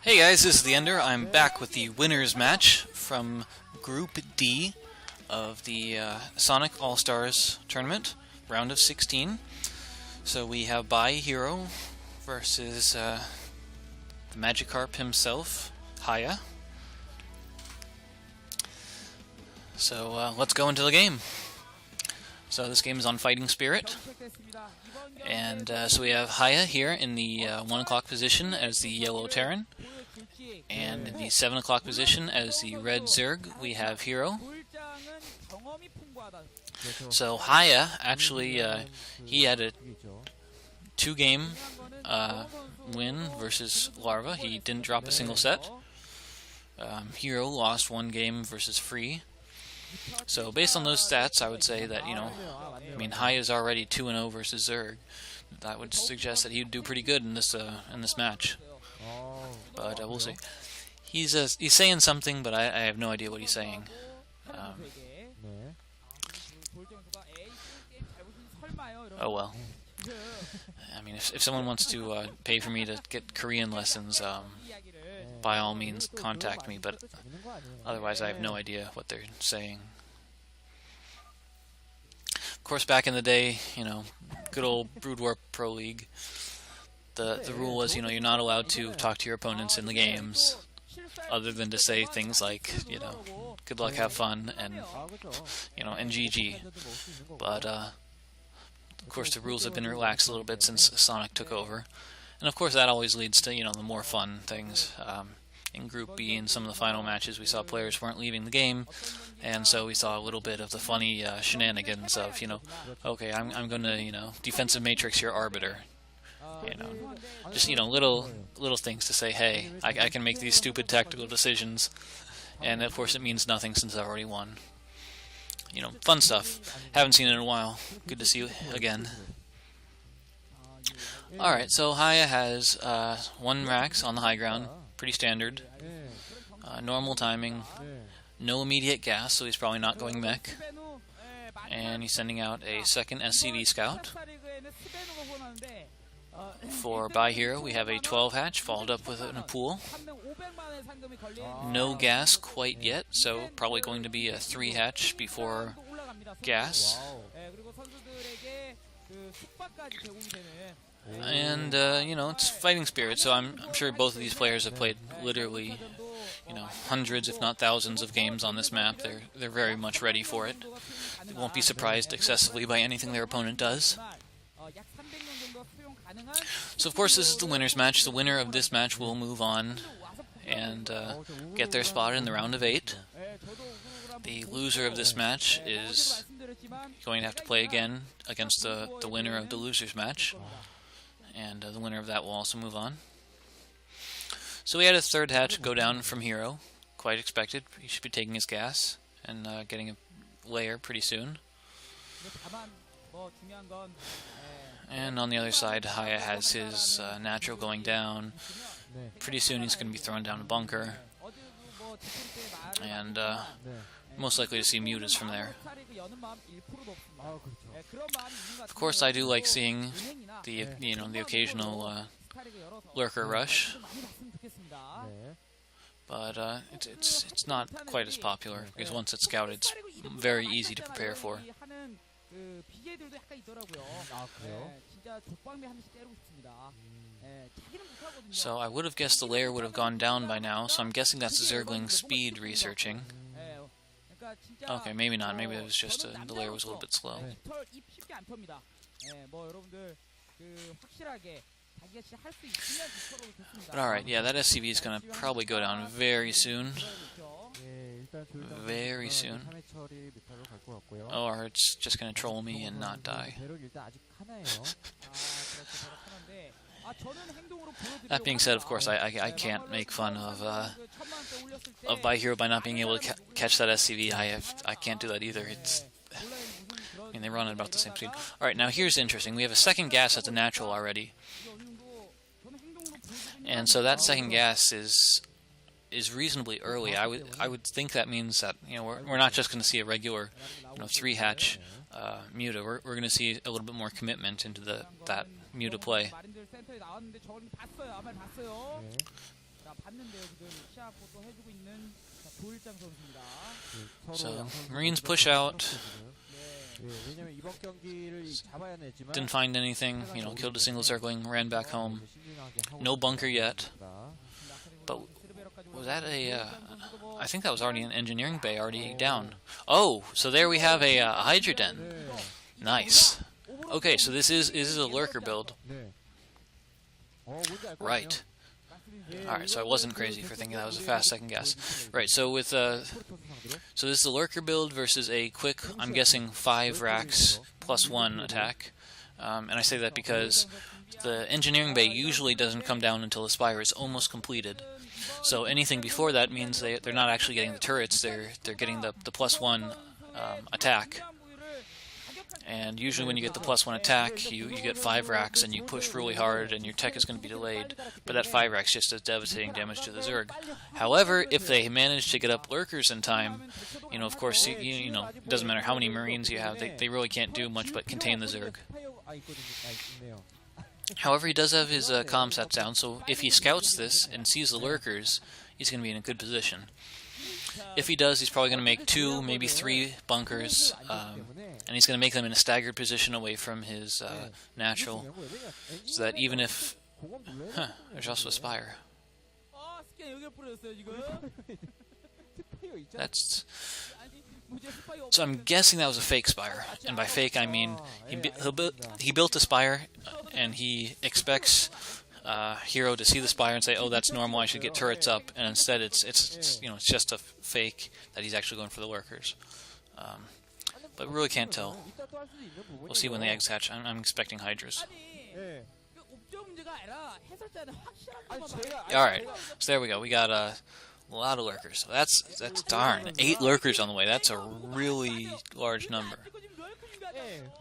Hey guys, this is TheEnder. I'm back with the winners match from Group D of the Sonic All-Stars tournament, round of 16. So we have Bai Hero versus the Magikarp himself, Haya. So let's go into the game. So this game is on Fighting Spirit. And so we have Haya here in the 1 o'clock position as the yellow Terran. And in the 7 o'clock position as the red Zerg, we have Hero. So Haya, actually, he had a 2-game win versus Larva. He didn't drop a single set. Hero lost 1 game versus Free. So based on those stats, I would say that, Haya's already 2-0 versus Zerg. That would suggest that he would do pretty good in this match. But we'll see. He's saying something, but I have no idea what he's saying. Oh well. I mean, if someone wants to pay for me to get Korean lessons, by all means contact me, but otherwise I have no idea what they're saying. Of course, back in the day, good old Brood War Pro League, the rule was, you're not allowed to talk to your opponents in the games, other than to say things like, good luck, have fun, and, and GG. But, of course, the rules have been relaxed a little bit since Sonic took over. And, of course, that always leads to, the more fun things. In Group B, in some of the final matches, we saw players weren't leaving the game, and so we saw a little bit of the funny shenanigans of, okay, I'm going to, defensive matrix your arbiter. Just, little things to say, hey, I can make these stupid tactical decisions, and of course it means nothing since I already won. Fun stuff. Haven't seen it in a while. Good to see you again. Alright, so Haya has 1 Rax on the high ground, pretty standard. Normal timing, no immediate gas, so he's probably not going mech. And he's sending out a second SCV scout. For Bai Hero, we have a 12 hatch, followed up with a pool. No gas quite yet, so probably going to be a 3 hatch before gas. And, it's Fighting Spirit, so I'm sure both of these players have played literally, hundreds if not thousands of games on this map. They're very much ready for it. They won't be surprised excessively by anything their opponent does. So of course this is the winner's match. The winner of this match will move on and get their spot in the round of 8. The loser of this match is going to have to play again against the winner of the loser's match. And the winner of that will also move on. So we had a 3rd hatch go down from Hero. Quite expected. He should be taking his gas and getting a layer pretty soon. And on the other side, Haya has his natural going down. Pretty soon he's going to be thrown down a bunker. And most likely to see mutas from there. Of course, I do like seeing the the occasional lurker rush, but it's not quite as popular because once it's scouted, it's very easy to prepare for. So I would have guessed the layer would have gone down by now, so I'm guessing that's Zergling speed researching. Okay, maybe not. Maybe it was just the layer was a little bit slow. But alright, yeah, that SCV is going to probably go down very soon. Very soon. Or it's just going to troll me and not die. That being said, of course, I can't make fun of Bai Hero by not being able to catch that SCV. I can't do that either. They run at about the same speed. Alright, now here's interesting. We have a 2nd gas at the natural already. And so that 2nd gas is reasonably early. I would think that means that we're not just going to see a regular 3 hatch muta. We're going to see a little bit more commitment into that Mew to play. So Marines push out. Didn't find anything, you know, killed a single circling, ran back home. No bunker yet. But was that a... I think that was already an engineering bay, already down. Oh, so there we have a Hydra Den. Nice. Okay, so this is a lurker build. Right. Alright, so I wasn't crazy for thinking that was a fast second guess. Right, so with so this is a lurker build versus a quick, I'm guessing 5 racks plus 1 attack. And I say that because the engineering bay usually doesn't come down until the spire is almost completed. So anything before that means they're not actually getting the turrets, they're getting the plus 1 attack. And usually when you get the plus 1 attack, you get 5 racks and you push really hard and your tech is going to be delayed, but that 5 racks just does devastating damage to the Zerg. However, if they manage to get up lurkers in time, you know, of course, you know, it doesn't matter how many Marines you have, they really can't do much but contain the Zerg. However, he does have his comm sets down, so if he scouts this and sees the lurkers, he's going to be in a good position. If he does, he's probably going to make 2, maybe 3 bunkers, and he's going to make them in a staggered position away from his natural, so that even if... Huh, there's also a spire. That's... So I'm guessing that was a fake spire, and by fake I mean he built a spire, and he expects Hero to see the spire and say, "Oh, that's normal. I should get turrets up." And instead, it's you know, it's just a fake that he's actually going for the lurkers. But we really can't tell. We'll see when the eggs hatch. I'm expecting hydras. All right, so there we go. We got a lot of lurkers. So that's darn 8 lurkers on the way. That's a really large number.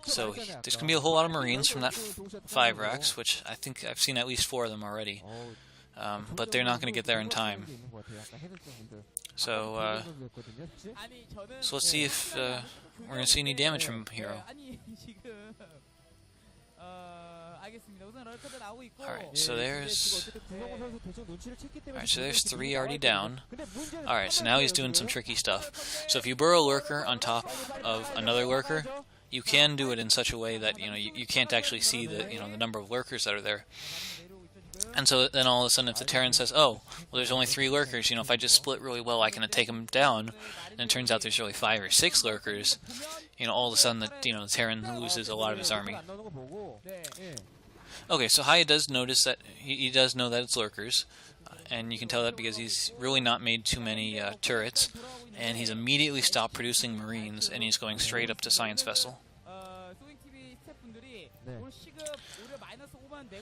So there's going to be a whole lot of Marines from that 5 racks, which I think I've seen at least 4 of them already. But they're not going to get there in time. So let's see if we're going to see any damage from Hero. Alright, so there's 3 already down. Alright, so now he's doing some tricky stuff. So if you burrow a lurker on top of another lurker, you can do it in such a way that, you know, you can't actually see the, you know, the number of lurkers that are there. And so then all of a sudden if the Terran says, "Oh, well there's only 3 lurkers, you know, if I just split really well I can take them down," and it turns out there's really 5 or 6 lurkers, you know, all of a sudden you know, the Terran loses a lot of his army. Okay, so Haya does notice that, he does know that it's lurkers, and you can tell that because he's really not made too many turrets, and he's immediately stopped producing Marines, and he's going straight up to Science Vessel.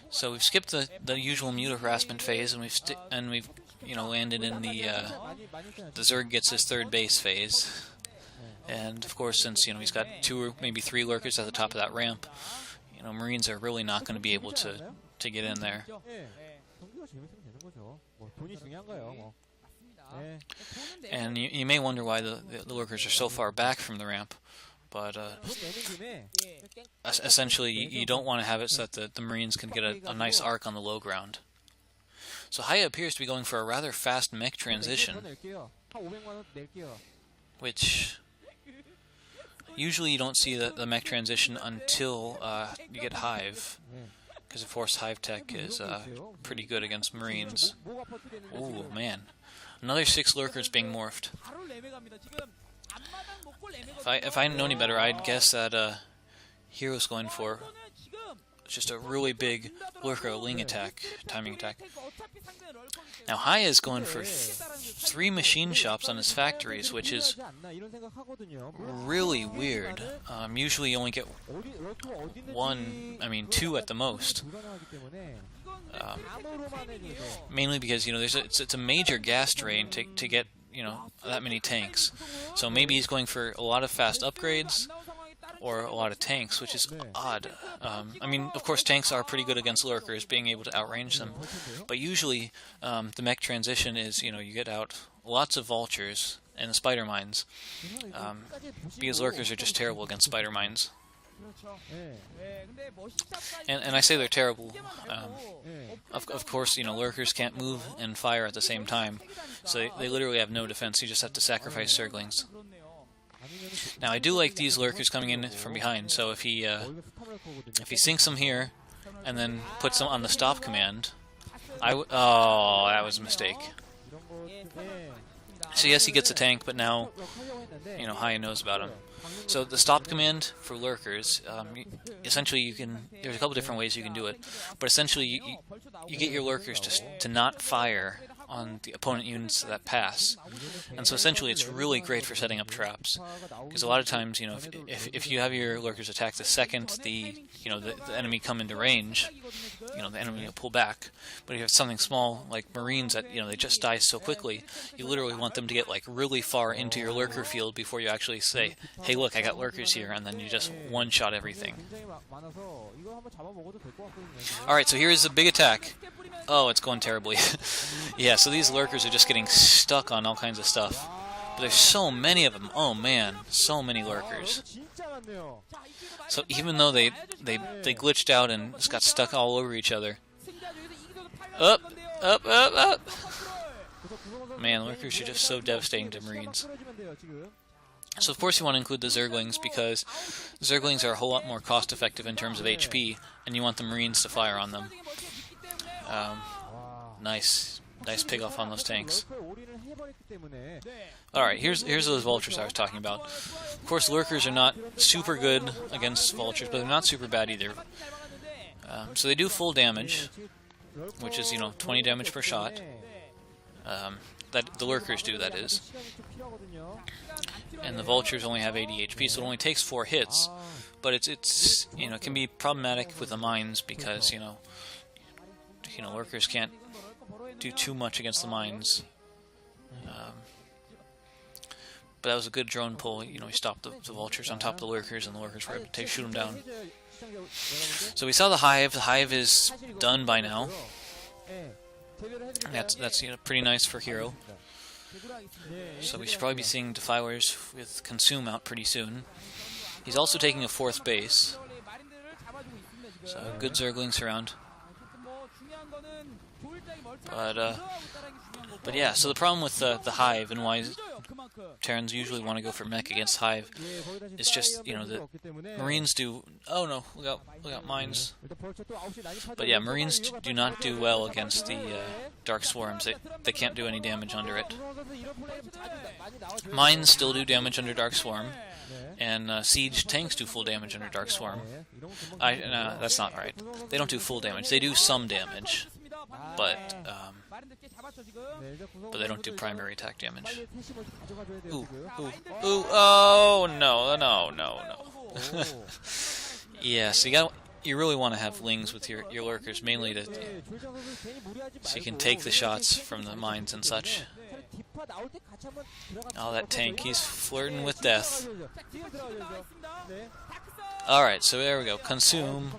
So we've skipped the usual Mew harassment phase, and we've you know, landed in the Zerg gets his 3rd base phase. And of course, since, you know, he's got 2 or maybe 3 lurkers at the top of that ramp, you know, Marines are really not going to be able to get in there. And you may wonder why the lurkers are so far back from the ramp, but essentially you don't want to have it so that the Marines can get a nice arc on the low ground. So Haya appears to be going for a rather fast mech transition, which usually you don't see the mech transition until you get Hive, because of course Hive tech is pretty good against Marines. Ooh, man. Another 6 lurkers being morphed. If I didn't know any better, I'd guess that Hero's going for just a really big lurker Ling attack, timing attack. Now Haya is going for 3 machine shops on his factories, which is really weird. Usually you only get 2 at the most. Mainly because, you know, it's a major gas drain to get, you know, that many tanks. So maybe he's going for a lot of fast upgrades or a lot of tanks, which is odd. I mean, of course, tanks are pretty good against lurkers, being able to outrange them. But usually, the mech transition is, you know, you get out lots of vultures and spider mines, because lurkers are just terrible against spider mines. And I say they're terrible. Of course, lurkers can't move and fire at the same time, so they literally have no defense. You just have to sacrifice Zerglings. Now, I do like these lurkers coming in from behind, so if he sinks them here and then puts them on the stop command, oh, that was a mistake. So yes, he gets a tank, but now, Haya knows about him. So the stop command for lurkers, essentially there's a couple different ways you can do it, but essentially you get your lurkers to not fire on the opponent units that pass. And so essentially it's really great for setting up traps, because a lot of times, if you have your lurkers attack the second the enemy come into range, the enemy will pull back. But if you have something small like Marines that they just die so quickly, you literally want them to get like really far into your lurker field before you actually say, hey look, I got lurkers here, and then you just one-shot everything. Alright, so here's a big attack. Oh, it's going terribly. Yeah, so these lurkers are just getting stuck on all kinds of stuff. But there's so many of them. Oh man, so many lurkers. So even though they glitched out and just got stuck all over each other. Up! Up, up, up! Man, lurkers are just so devastating to Marines. So of course you want to include the Zerglings, because Zerglings are a whole lot more cost-effective in terms of HP, and you want the Marines to fire on them. Nice pick off on those tanks. Alright, here's those vultures I was talking about. Of course, lurkers are not super good against vultures, but they're not super bad either. So they do full damage, which is 20 damage per shot. That the lurkers do, that is. And the vultures only have 80 HP, so it only takes 4 hits. But it's it can be problematic with the mines, because lurkers can't do too much against the mines. But that was a good drone pull. He stopped the vultures on top of the lurkers, and the lurkers were able to shoot them down. So we saw the hive. The hive is done by now. That's pretty nice for hero. So we should probably be seeing Defilers with Consume out pretty soon. He's also taking a 4th base. So good Zerglings around. But yeah, so the problem with the Hive, and why Terrans usually want to go for mech against Hive, is just, the Marines do... Oh no, look out mines. But yeah, Marines do not do well against the Dark Swarms. They can't do any damage under it. Mines still do damage under Dark Swarm, and Siege tanks do full damage under Dark Swarm. That's not right. They don't do full damage. They do some damage. But they don't do primary attack damage. Ooh, oh no. Yeah, so you really want to have lings with your lurkers, mainly so you can take the shots from the mines and such. Oh, that tank, he's flirting with death. Alright, so there we go. Consume.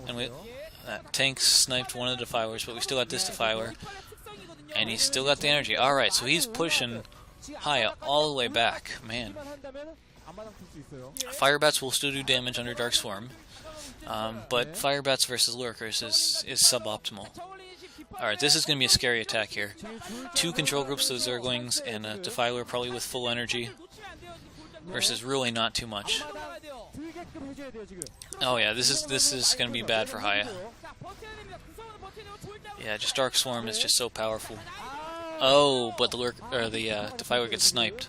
And that tank sniped one of the Defilers, but we still got this Defiler. And he's still got the energy. Alright, so he's pushing Haya all the way back. Man. Firebats will still do damage under Dark Swarm. But Firebats versus Lurkers is suboptimal. Alright, this is going to be a scary attack here. 2 control groups of Zerglings and a Defiler probably with full energy. Versus really not too much. Oh yeah, this is going to be bad for Haya. Yeah, just Dark Swarm is just so powerful. Oh, but the Defiler gets sniped.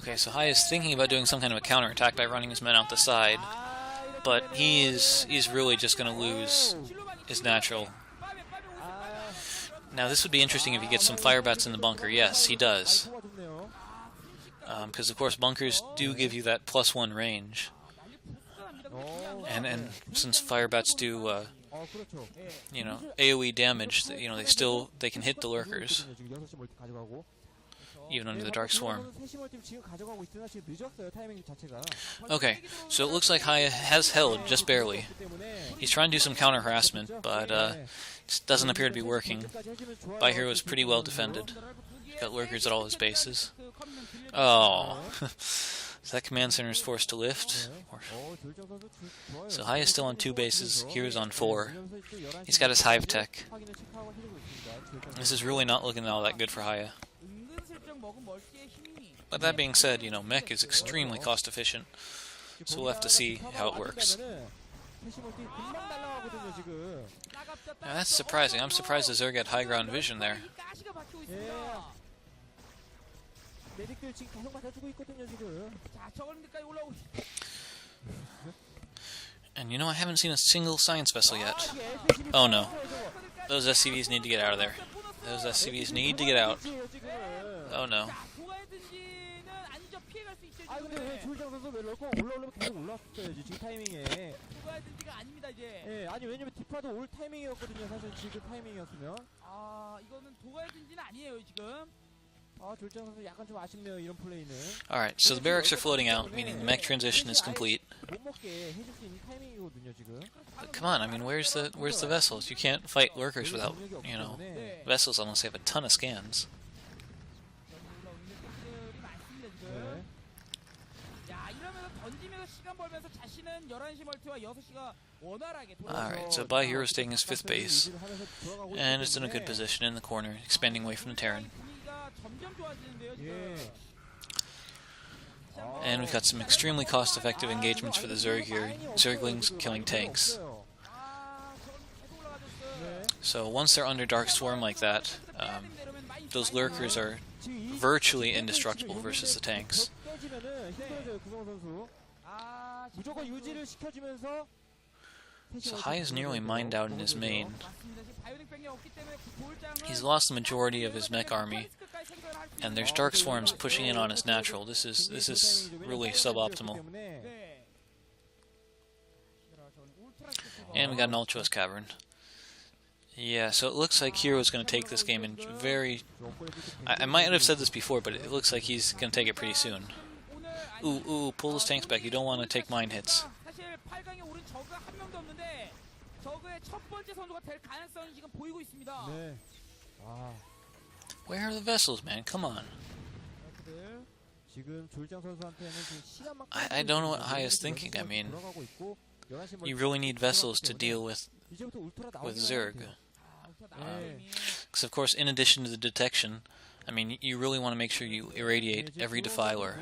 Okay, so Haya is thinking about doing some kind of a counterattack by running his men out the side, but he's really just going to lose his natural. Now this would be interesting if he gets some Firebats in the bunker. Yes, he does. Because of course bunkers do give you that +1 range. And since Firebats do AoE damage, they can hit the lurkers even under the Dark Swarm. Okay, so it looks like Haya has held just barely. He's trying to do some counter harassment, but it doesn't appear to be working. By Hero is pretty well defended. Got lurkers at all his bases. Oh. So that command center is forced to lift. So Haya is still on 2 bases, Hero's on 4. He's got his hive tech. This is really not looking all that good for Haya. But that being said, you know, mech is extremely cost efficient, so we'll have to see how it works. Now that's surprising. I'm surprised the Zerg had high ground vision there. And you know, I haven't seen a single science vessel yet. Oh no. Those SCVs need to get out of there. Those SCVs need to get out. Oh no. Alright, so the barracks are floating out, meaning the mech transition is complete. But come on, I mean, where's the vessels? You can't fight lurkers without, you know, vessels unless they have a ton of scans. Alright, so Bai Hero's taking his 5th base, and it's in a good position in the corner, expanding away from the Terran. And we've got some extremely cost-effective engagements for the Zerg here. Zerglings killing tanks. So once they're under Dark Swarm like that, those lurkers are virtually indestructible versus the tanks. So Hai is nearly mined out in his main. He's lost the majority of his mech army, and there's Dark Swarms pushing in on his natural. This is really suboptimal. And we got an Ultros Cavern. Yeah, so it looks like Hero's going to take this game in very... I might have said this before, but it looks like he's going to take it pretty soon. Ooh, pull those tanks back. You don't want to take mine hits. Where are the vessels, man? Come on. I don't know what Hai is thinking. I mean, you really need vessels to deal with Zerg. Because, of course, in addition to the detection, I mean, you really want to make sure you irradiate every defiler.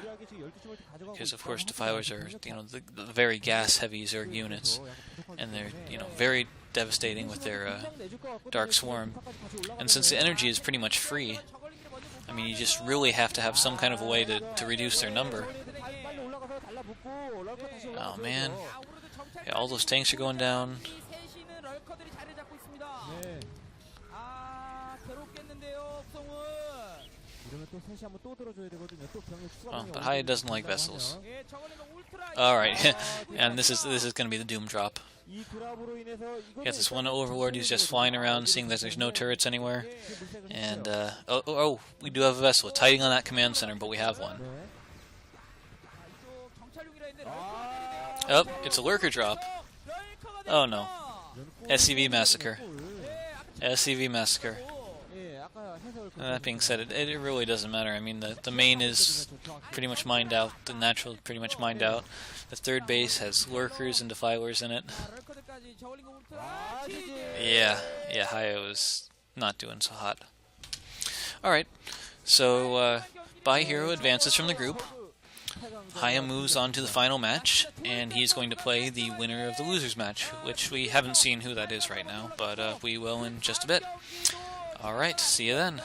Because, of course, defilers are, you know, the very gas-heavy Zerg units. And they're, you know, very devastating with their Dark Swarm. And since the energy is pretty much free, I mean, you just really have to have some kind of a way to reduce their number. Oh, man. Yeah, all those tanks are going down. Oh, but Haya doesn't like vessels. Alright, and this is going to be the doom drop. You got this one Overlord who's just flying around, seeing that there's no turrets anywhere. And, oh, we do have a vessel. It's hiding on that command center, but we have one. Oh, it's a lurker drop. Oh no. SCV Massacre. SCV Massacre. And that being said, it really doesn't matter. I mean, the main is pretty much mined out. The natural is pretty much mined out. The 3rd base has lurkers and defilers in it. Yeah, Haya was not doing so hot. Alright, so Bai Hero advances from the group. Haya moves on to the final match, and he's going to play the winner of the losers match, which we haven't seen who that is right now, but we will in just a bit. Alright, see you then.